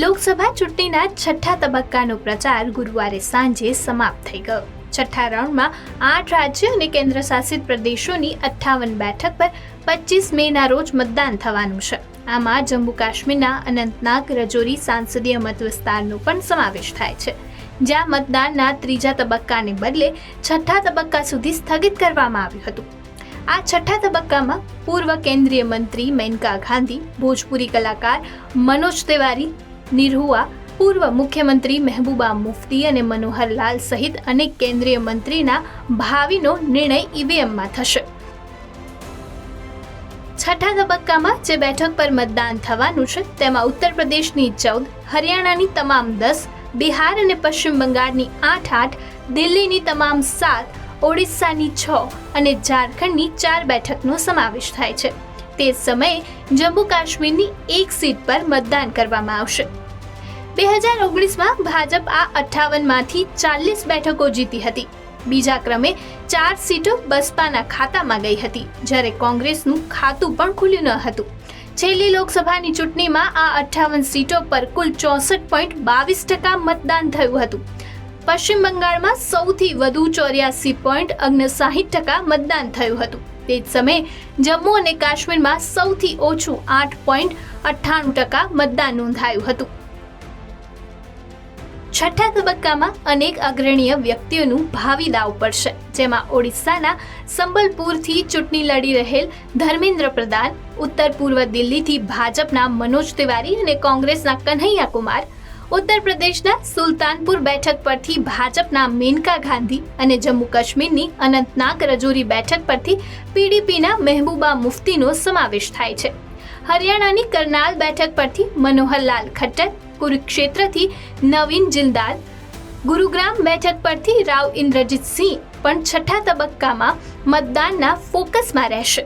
લોકસભા ચૂંટણીના છઠ્ઠા તબક્કાનો પ્રચાર ગુરુવારે સાંજે સમાપ્ત થઈ ગયો. છઠ્ઠા રાઉન્ડમાં 8 રાજ્ય અને કેન્દ્રશાસિત પ્રદેશોની 58 બેઠક પર 25 મેના રોજ મતદાન થવાનું છે. આમાં જમ્મુ કાશ્મીરના અનંતનાગ રજૌરી સાંસદીય મત વિસ્તારનો પણ સમાવેશ થાય છે, જ્યાં મતદાનના ત્રીજા તબક્કાને બદલે છઠ્ઠા તબક્કા સુધી સ્થગિત કરવામાં આવ્યું હતું. આ છઠ્ઠા તબક્કામાં પૂર્વ કેન્દ્રીય મંત્રી મેનકા ગાંધી, ભોજપુરી કલાકાર મનોજ તિવારી, નિરહુઆ, પૂર્વ મુખ્યમંત્રી મહેબૂબા મુફ્તી અને મનોહરલાલ સહિત અનેક કેન્દ્રીય મંત્રીના ભાવિનો નિર્ણય ઈવીએમમાં થશે. છઠ્ઠા તબક્કામાં જે બેઠક પર મતદાન થવાનું છે તેમાં ઉત્તર પ્રદેશની 14, હરિયાણાની તમામ 10, બિહાર અને પશ્ચિમ બંગાળની 8, દિલ્હીની તમામ 7, ઓડિશાની 6 અને ઝારખંડની 4 બેઠકનો સમાવેશ થાય છે. તે જ સમયે જમ્મુ કાશ્મીરની 1 સીટ પર મતદાન કરવામાં આવશે. 2019માં ભાજપ આ 58માંથી 40 બેઠકો જીતી હતી. બીજા ક્રમે 4 સીટો બસપાના ખાતામાં ગઈ હતી, જ્યારે કોંગ્રેસનું ખાતું પણ ખુલ્યું ન હતું. છેલ્લી લોકસભાની ચૂંટણીમાં આ 58 સીટો પર કુલ 64.22% મતદાન થયું હતું. પશ્ચિમ બંગાળમાં સૌથી વધુ 84.59% મતદાન થયું હતું. તે જ સમયે જમ્મુ અને કાશ્મીરમાં સૌથી ઓછું 8.98% મતદાન નોંધાયું હતું. છઠ્ઠા તબક્કામાં અનેક અગ્રણીય વ્યક્તિઓનું ભાવિ દાવ પડશે, જેમાં ઓડિશાના સંબલપુરથી ચૂંટણી લડી રહેલ ધર્મેન્દ્ર પ્રધાન, ઉત્તર પૂર્વ દિલ્હીથી ભાજપના મનોજ તિવારી અને કોંગ્રેસના કન્હૈયા કુમાર, ઉત્તર પ્રદેશના સુલતાનપુર બેઠક પરથી ભાજપના મેનકા ગાંધી અને જમ્મુ કાશ્મીરની અનંતનાગ રજૌરી બેઠક પરથી પીડીપીના મહેબૂબા મુફ્તીનો સમાવેશ થાય છે. હરિયાણાની કરનાલ બેઠક પરથી મનોહરલાલ ખટ્ટર, કુરુક્ષેત્રથી નવીન જિંદાલ, ગુરુગ્રામ બેઠક પરથી રાવ ઇન્દ્રજીત સિંહ પણ છઠ્ઠા તબક્કામાં મતદાનના ફોકસમાં રહેશે.